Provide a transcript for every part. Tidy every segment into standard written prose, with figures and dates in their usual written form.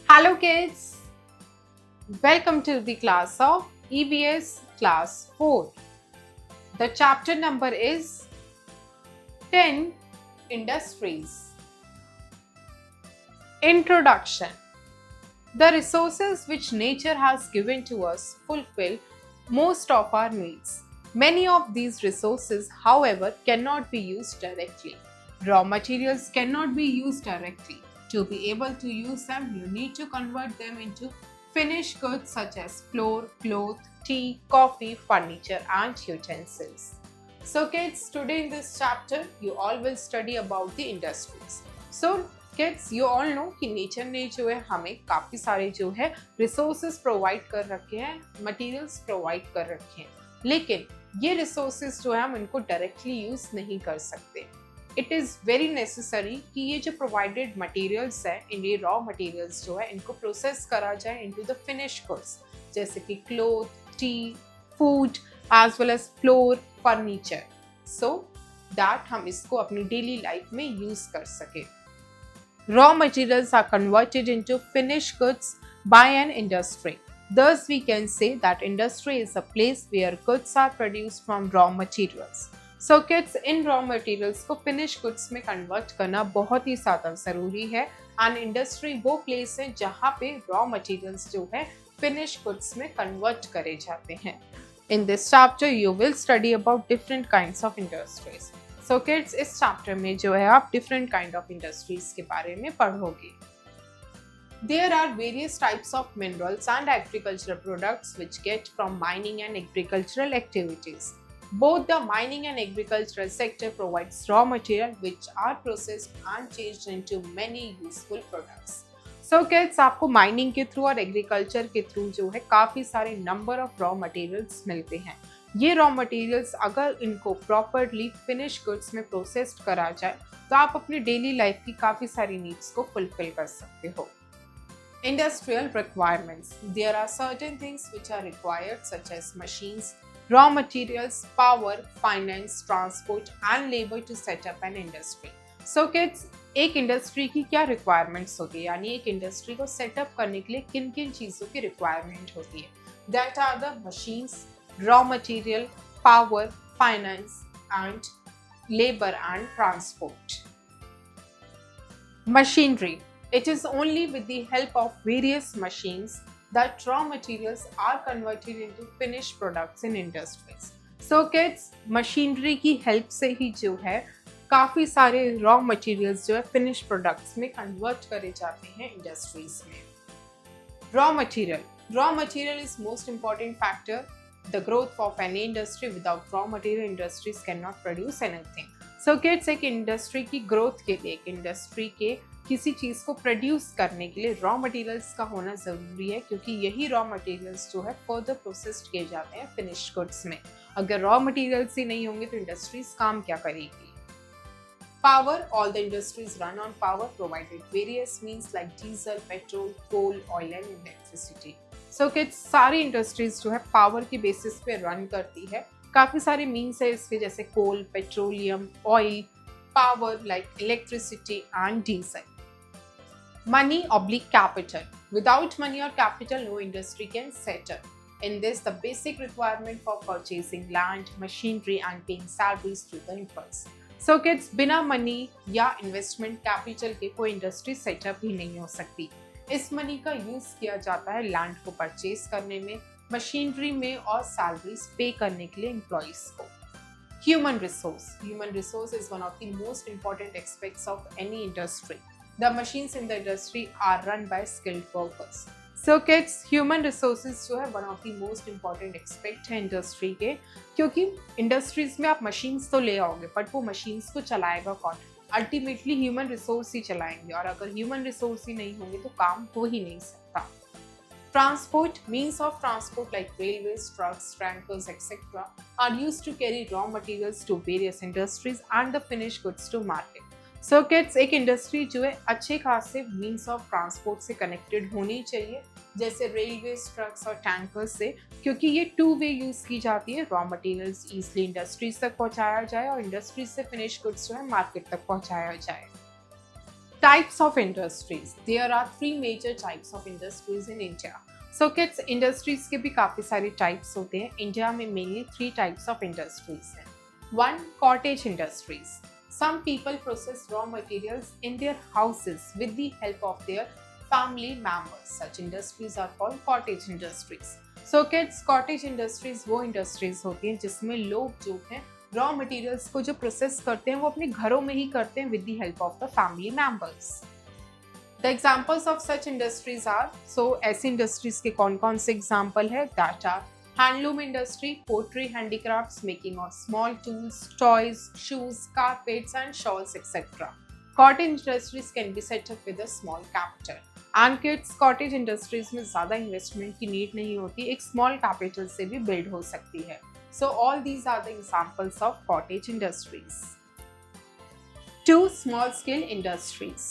Hello kids, welcome to the class of EVS class 4. The chapter number is 10 Industries. Introduction. The resources which nature has given to us fulfill most of our needs. Many of these resources, however, cannot be used directly. Raw materials cannot be used directly. To be able to use them, you need to convert them into finished goods such as flour, cloth, tea, coffee, furniture, and utensils. So kids, today in this chapter, you all will study about the industries. So kids you all know कि nature ने जो है हमें काफ़ी सारे जो है resources provide कर रखे हैं, मटेरियल्स प्रोवाइड कर रखे हैं, लेकिन ये रिसोर्सेज जो है हम इनको डायरेक्टली यूज़ नहीं कर सकते. इट इज़ वेरी नेसेसरी कि ये जो प्रोवाइडेड मटेरियल्स है, ये रॉ मटेरियल्स जो है इनको प्रोसेस करा जाए इनटू द फिनिश गुड्स, जैसे कि cloth, tea, food as well as flour, furniture, so that हम इसको अपनी डेली लाइफ में यूज़ कर सकें. Raw materials are converted into finished goods by an industry. Thus, we can say that industry is a place where goods are produced from raw materials. So, kids, in raw materials को finished goods में convert करना बहुत ही ज़्यादा ज़रूरी है. And industry वो place है जहाँ पे raw materials जो है finished goods में convert करे जाते हैं. In this chapter, you will study about different kinds of industries. So kids, इस चैप्टर में जो है आप डिफरेंट काइंड ऑफ इंडस्ट्रीज के बारे में पढ़ोगे. There are various types of minerals and agricultural products which get from mining and agricultural activities. Both the mining and agricultural sector provides raw material which are processed and changed into many useful products. So kids, आपको mining के through और agriculture के through जो है काफ़ी सारे number of raw materials मिलते हैं. ये रॉ मटेरियल्स अगर इनको प्रॉपरली फिनिश गुड्स में प्रोसेस्ड करा जाए तो आप अपनी डेली लाइफ की काफ़ी सारी नीड्स को फुलफिल कर सकते हो. Industrial requirements. There are certain things which are required such as machines, raw materials, power, finance, transport and labour to set up an industry. So kids, एक इंडस्ट्री की क्या रिक्वायरमेंट्स होती है, यानी एक इंडस्ट्री को सेटअप करने के लिए किन किन चीज़ों की रिक्वायरमेंट होती है. That are the machines, raw material, power, finance, and labor and transport. Machinery. It is only with the help of various machines that raw materials are converted into finished products in industries. So kids, machinery की help से ही जो है काफ़ी सारे raw materials जो है finished products में convert करे जाते हैं industries में. Raw material. Raw material is most important factor. The growth of any industry without raw material industries cannot produce anything. So kids, एक इंडस्ट्री की ग्रोथ के लिए, एक इंडस्ट्री के किसी चीज़ को प्रोड्यूस करने के लिए रॉ मटेरियल्स का होना ज़रूरी है, क्योंकि यही रॉ मटेरियल्स जो है फर्दर प्रोसेस्ड किए जाते हैं फिनिश गुड्स में. अगर रॉ मटेरियल्स ही नहीं होंगे तो इंडस्ट्रीज काम क्या करेगी. Power. All the industries run on power, provided various means like diesel, petrol, coal, oil and electricity. So kids, सारी इंडस्ट्रीज जो है पावर की बेसिस पे रन करती है. काफ़ी सारे मीन्स है इसके, जैसे coal, petroleum, oil, power like electricity and diesel. Money oblique capital. Without money or capital, no industry can set up. In this, the basic requirement for purchasing land, machinery and paying salaries to the employees. So kids, बिना money या investment capital के कोई industry setup ही नहीं हो सकती. इस money का use किया जाता है लैंड को परचेज करने में, मशीनरी में और सैलरीज पे करने के लिए एम्प्लॉइज को. Human resource. Human resource is one of the most important aspects of any industry. The machines in the industry are run by skilled workers. So kids, human resources जो है one of the most important aspect है industry के, क्योंकि industries में आप machines तो ले आओगे बट वो मशीन्स को चलाएगा कौन. अल्टीमेटली ह्यूमन रिसोर्स ही चलाएंगे, और अगर ह्यूमन रिसोर्स ही नहीं होंगे तो काम हो ही नहीं सकता. Transport. Means of transport like railways, trucks, tankers, etc. are used to carry raw materials to various industries and the finished goods to market. So kids, एक इंडस्ट्री जो है अच्छे खासे मीन्स ऑफ ट्रांसपोर्ट से कनेक्टेड होनी चाहिए, जैसे railway, trucks और टैंकर्स से, क्योंकि ये टू वे यूज की जाती है। रॉ मटेरियल्स इजली इंडस्ट्रीज तक पहुंचाया जाए और इंडस्ट्रीज से फिनिश गुड्स जो है मार्केट तक पहुंचाया जाए। Types of industries. There are three major types of industries in India. So kids, industries के भी काफी सारे types होते हैं। इंडिया में mainly three types of industries हैं। One, cottage industries. Some people process raw materials in their houses with the help of their family members. Such industries are called cottage industries. So kids, cottage industries वो industries होती हैं जिसमें लोग जो हैं raw materials को जो process करते हैं वो अपने घरों में ही करते हैं with the help of the family members. The examples of such industries are, so ऐसी इंडस्ट्रीज के कौन कौन से एग्जांपल है? That are handloom industry, pottery, handicrafts, making of small tools, toys, shoes, carpets and shawls etcetera. Cottage industries can be set up with a small capital. And kids, cottage industries में ज्यादा investment की need नहीं होती, एक small capital से भी build हो सकती है। So all these are the examples of cottage industries. 2. Small scale industries.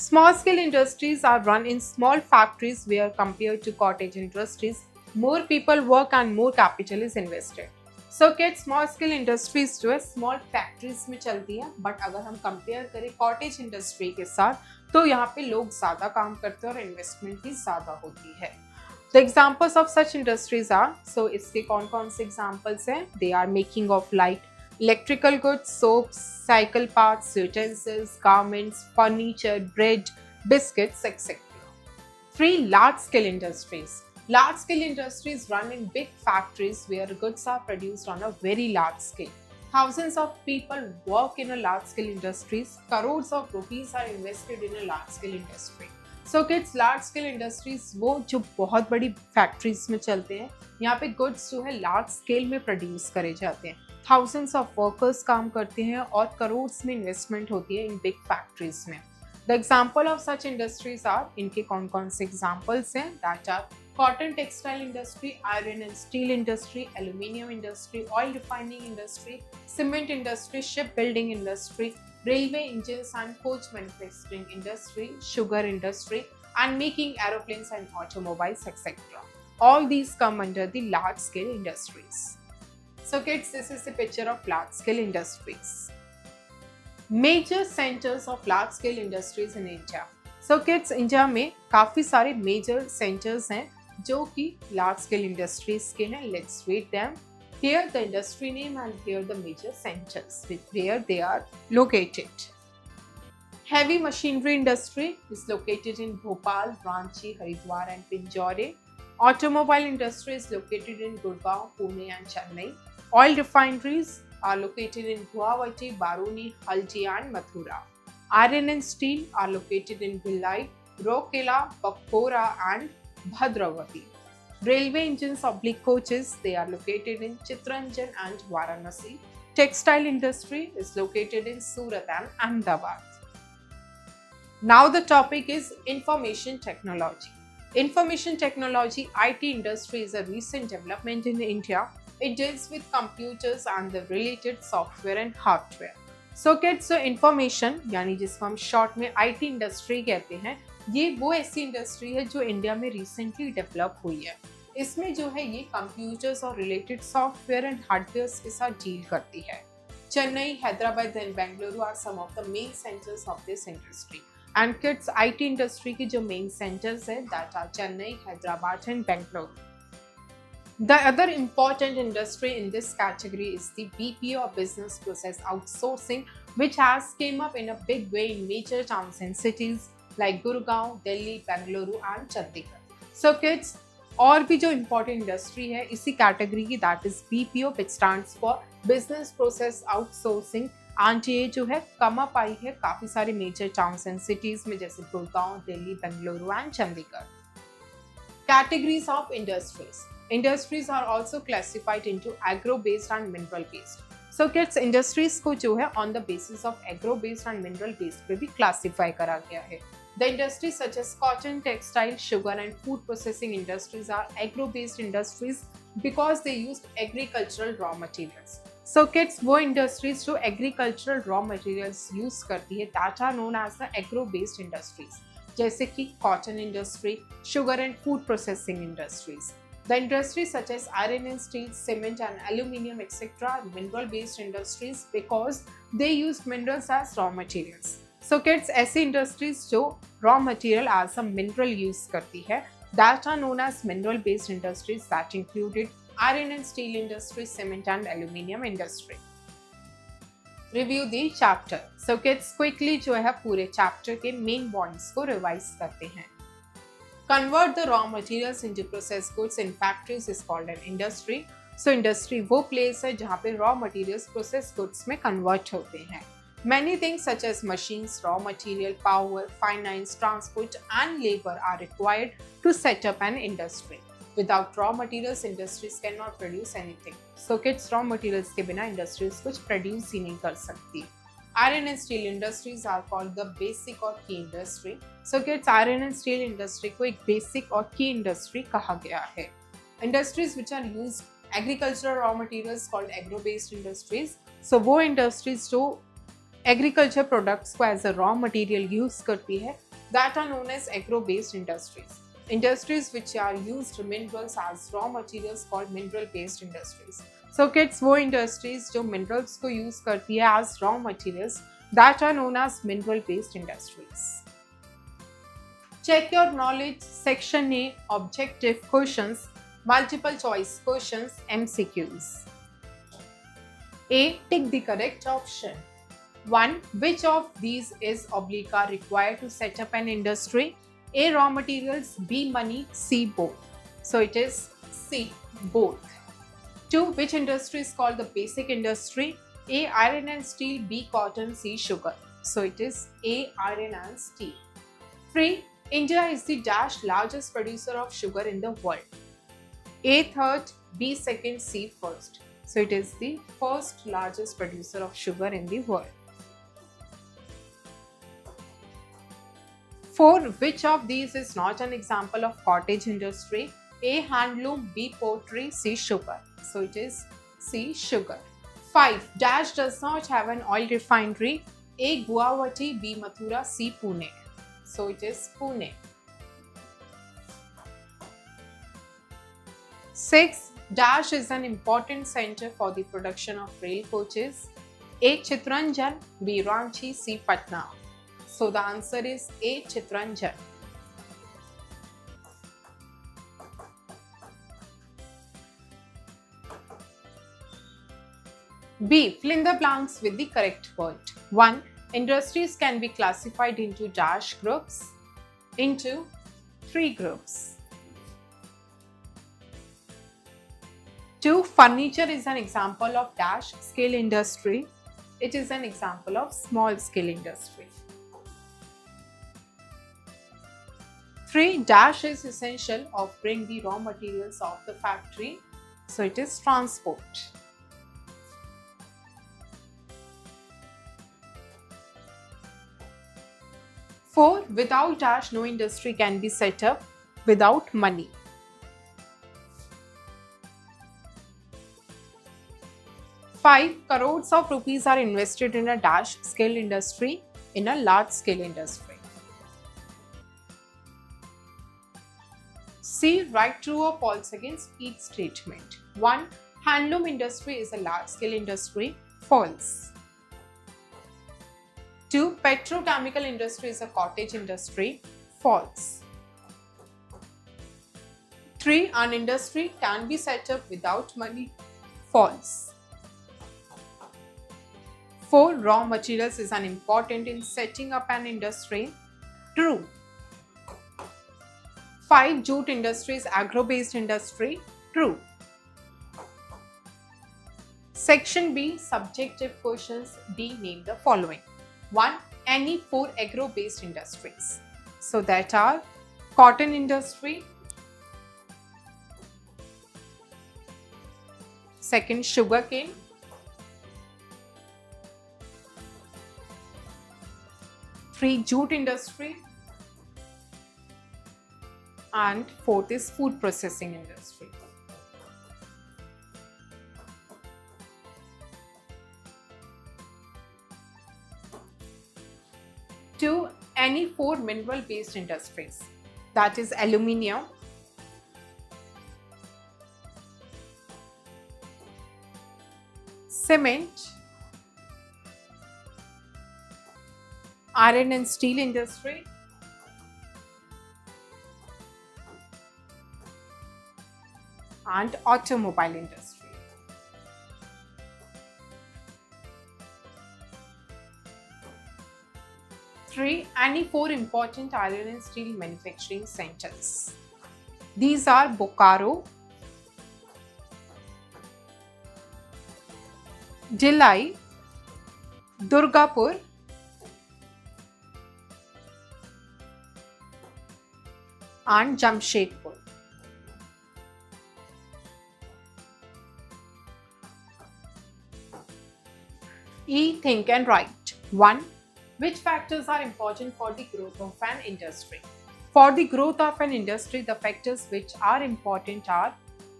Small scale industries are run in small factories where compared to cottage industries, more people work and more capital is invested. So kids, small scale industries जो है small factories में चलती है, but अगर हम compare करें cottage industry के साथ तो यहाँ पे लोग ज़्यादा काम करते हैं और investment भी ज़्यादा होती है। The examples of such industries are, so इसके कौन कौन से examples हैं? They are making of light electrical goods, soaps, cycle parts, utensils, garments, furniture, bread, biscuits, etc. 3. Large scale industries. Large scale industries run in big factories where goods are produced on a very large scale. Thousands of people work in a large scale industries. Crores of rupees are invested in a large scale industry. So kids, large scale industries वो जो बहुत बड़ी factories में चलते हैं, यहाँ पे goods जो है लार्ज स्केल में प्रोड्यूस करे जाते हैं। थाउजेंड्स ऑफ वर्कर्स काम करते हैं और करोड्स में इन्वेस्टमेंट होती है इन बिग फैक्ट्रीज में। The example of such industries are, इनके कौन कौन से एग्जाम्पल्स हैं? That are cotton textile industry, iron and steel industry, aluminium industry, oil refining industry, cement industry, ship building industry, railway engines and coach manufacturing industry, sugar industry, and making aeroplanes and automobiles, etc. All these come under the large scale industries. So kids, this is the picture of large scale industries. Major centers of large scale industries in India. So kids, India में काफी सारे major centers हैं जो कि large scale industries के हैं. Let's read them. Here the industry name and here the major centers where they are located. Heavy machinery industry is located in Bhopal, Ranchi, Haridwar and Pinjore. Automobile industry is located in Gurgaon, Pune and Chennai. Oil refineries are located in Guwahati, Baruni, Haldia and Mathura. Iron and steel are located in Bhilai, Rourkela, Bakora and Bhadravati. Railway engines oblique coaches, they are located in Chittaranjan and Varanasi. Textile industry is located in Surat and Ahmedabad. Now the topic is information technology. Information technology, IT industry is a recent development in India. It deals with computers and the related software and hardware. So kids, so information यानी जिसको हम short में IT industry कहते हैं, ये वो ऐसी industry है जो इंडिया में रिसेंटली डेवलप हुई है। इसमें जो है ये कंप्यूटर्स और रिलेटेड सॉफ्टवेयर एंड हार्डवेयर के साथ डील करती है। Chennai, Hyderabad and Bengaluru are some of the main centres of this industry. And kids, IT industry के जो मेन सेंटर्स हैं that are Chennai, Hyderabad and Bengaluru. The other important industry in this category is the BPO or business process outsourcing, which has came up in a big way in major towns and cities like Gurgaon, Delhi, Bengaluru and Chandigarh. So kids, और भी जो important industry है इसी category की, that is BPO, which stands for business process outsourcing. And ये जो है come up I है काफी सारे मेजर टाउन्स एंड सिटीज में, जैसे Gurgaon, Delhi, Bengaluru and Chandigarh. Categories of industries. Industries are also classified into agro-based and mineral-based. So kids, industries को जो है on the basis of agro-based and mineral-based पे भी classify करा गया है. The industries such as cotton, textile, sugar and food processing industries are agro-based industries because they used agricultural raw materials. So kids वो industries जो agricultural raw materials use करती है that are known as the agro based industries, जैसे कि cotton industry, sugar and food processing industries. The industries such as iron and steel, cement and aluminium etc. are mineral based industries because they use minerals as raw materials. So kids, ऐसी industries जो raw material as a mineral use करती है that are known as mineral based industries that included iron and steel industry, cement and aluminium industry. Review the chapter. So kids, quickly जो है पूरे chapter के main points को revise करते हैं. Convert the raw materials into processed goods in factories is called an industry. So industry वो place है जहाँ पे raw materials processed goods में convert होते हैं. Many things such as machines, raw material, power, finance, transport and labor are required to set up an industry. Without raw materials, industries cannot produce anything. So kids, raw materials के बिना industries कुछ produce ही नहीं कर सकती. Iron and steel industries are called the basic or key industry. So kids, iron and steel industry को एक basic और key industry कहा गया है. Industries which are used agricultural raw materials called agro-based industries. So वो industries जो agriculture products को as a raw material use करती है that are known as agro-based industries. Industries which are used minerals as raw materials called mineral-based industries. So kids, वो industries जो minerals को use करती है as raw materials that are known as mineral based industries. Check your knowledge section A, objective questions, multiple choice questions, MCQs. A, tick the correct option. 1. Which of these is oblique are required to set up an industry? A, raw materials, B, money, C, both. So it is C, both. 2. Which industry is called the basic industry? A, iron and steel, B, cotton, C, sugar. So it is A, iron and steel. 3. India is the dash largest producer of sugar in the world. A, third, B, second, C, first. So it is the first largest producer of sugar in the world. 4. Which of these is not an example of cottage industry? A, handloom, B, pottery, C, sugar. So it is C, sugar. 5. Dash does not have an oil refinery. A, Guwahati, B, Mathura, C, Pune. So it is Pune. 6. Dash is an important center for the production of rail coaches. A, Chittaranjan, B, Ranchi, C, Patna. So the answer is A, Chittaranjan. B. Fill in the blanks with the correct word. 1. Industries can be classified into dash groups. Into 3 groups. 2. Furniture is an example of dash scale industry. It is an example of small scale industry. 3. Dash is essential of bring the raw materials of the factory. So it is transport. 4. Without dash, no industry can be set up. Without money. 5. Crores of rupees are invested in a dash scale industry, in a large scale industry. C. Write true or false against each statement. 1. Handloom industry is a large scale industry. False. 2. Petrochemical industry is a cottage industry. False. 3. An industry can be set up without money. False. 4. Raw materials is an important in setting up an industry. True. 5. Jute industry is agro-based industry. True. Section B, subjective questions. D, name the following. 1. Any 4 agro-based industries. So that are cotton industry. Second, sugarcane. Three, jute industry. And 4th is food processing industry. to any four mineral based industries, that is aluminium, cement, iron and steel industry, and automobile industry. Three, any four important iron and steel manufacturing centers. These are Bokaro, Delhi, Durgapur, and Jamshedpur. E. Think and write. 1. Which factors are important for the growth of an industry? For the growth of an industry, the factors which are important are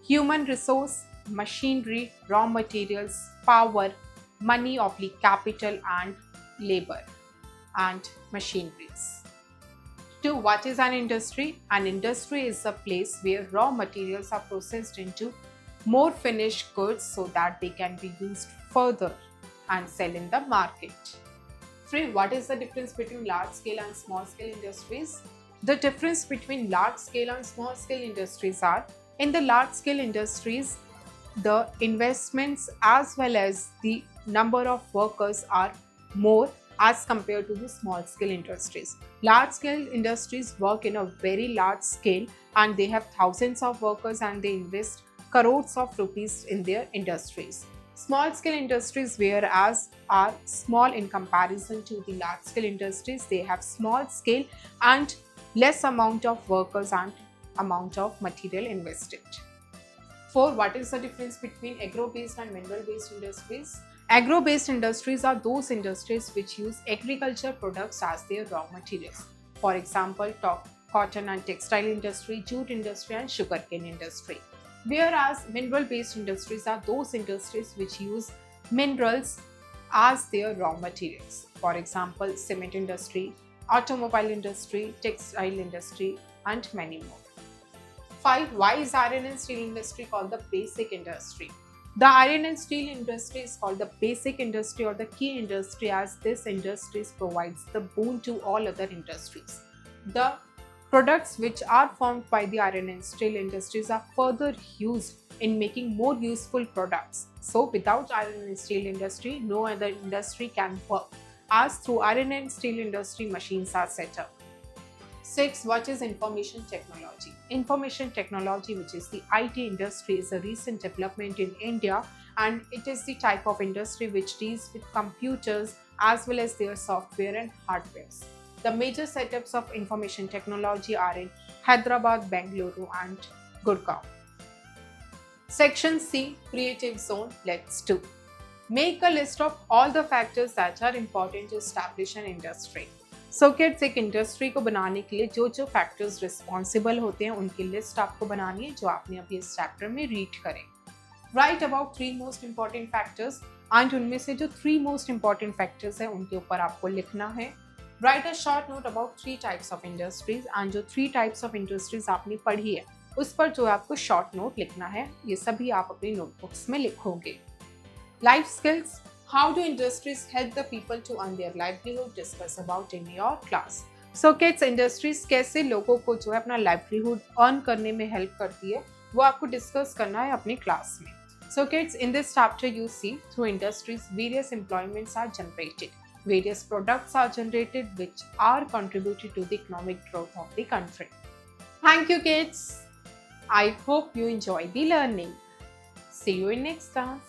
human resource, machinery, raw materials, power, money oblique capital, and labor and machineries. 2. What is an industry? An industry is a place where raw materials are processed into more finished goods so that they can be used further and sell in the market. 3. What is the difference between large scale and small scale industries? The difference between large scale and small scale industries are, in the large scale industries, the investments as well as the number of workers are more as compared to the small scale industries. Large scale industries work in a very large scale and they have thousands of workers and they invest crores of rupees in their industries. Small scale industries, whereas are small in comparison to the large scale industries, they have small scale and less amount of workers and amount of material invested. 4. What is the difference between agro-based and mineral-based industries? Agro-based industries are those industries which use agriculture products as their raw materials. For example, cotton and textile industry, jute industry, and sugarcane industry. Whereas mineral-based industries are those industries which use minerals as their raw materials. For example, cement industry, automobile industry, textile industry, and many more. 5. Why is iron and steel industry called the basic industry? The iron and steel industry is called the basic industry or the key industry as this industry provides the boon to all other industries. The products which are formed by the iron and steel industries are further used in making more useful products. So without iron and steel industry, no other industry can work, as through iron and steel industry machines are set up. 6. What is information technology? Information technology, which is the IT industry, is a recent development in India and it is the type of industry which deals with computers as well as their software and hardwares. The major setups of information technology are in Hyderabad, Bengaluru, and Gurgaon. Section C, Creative Zone. Let's do. Make a list of all the factors that are important to establish an industry. So kids, एक industry को बनाने के लिए जो जो factors responsible होते हैं उनकी लिस्ट आपको बनानी है जो आपने अभी इस चैप्टर में रीड करें. Right about 3 most important factors and उनमें से जो 3 मोस्ट इंपॉर्टेंट फैक्टर्स हैं उनके ऊपर आपको लिखना है. Right a short note about 3 types of industries and जो 3 टाइप्स ऑफ इंडस्ट्रीज आपने पढ़ी है उस पर जो आपको शॉर्ट नोट लिखना है ये सभी आप अपनी नोटबुक्स में लिखोगे. Life skills. How do industries help the people to earn their livelihood? Discuss about in your class. So kids, industries कैसे लोगों को जो है अपना livelihood earn करने में help करती है वो आपको discuss करना है अपनी class में. So kids, in this chapter you see through industries various employments are generated, various products are generated which are contributed to the economic growth of the country. Thank you kids. I hope you enjoy the learning. See you in next class.